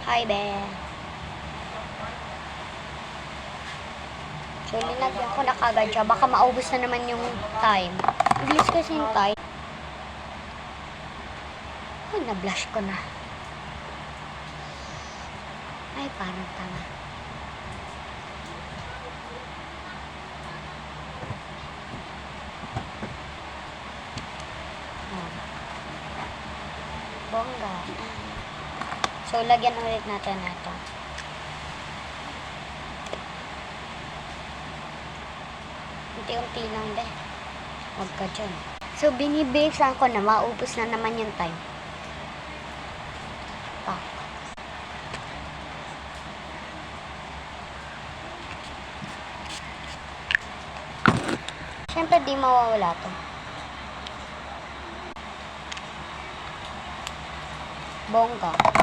Hi, Be. So, linagyan ko na kagad siya. Baka maubos na naman yung time. Bilis kasi yung time. Ay, na-blush ko na. Ay, parang tama. Bongga. So, lagyan ulit natin ito. Unti-unti lang din. Huwag ka dyan. So, binibisan ko na maubos na naman yung time. Pa. Siyempre, di mawawala to. Bongga.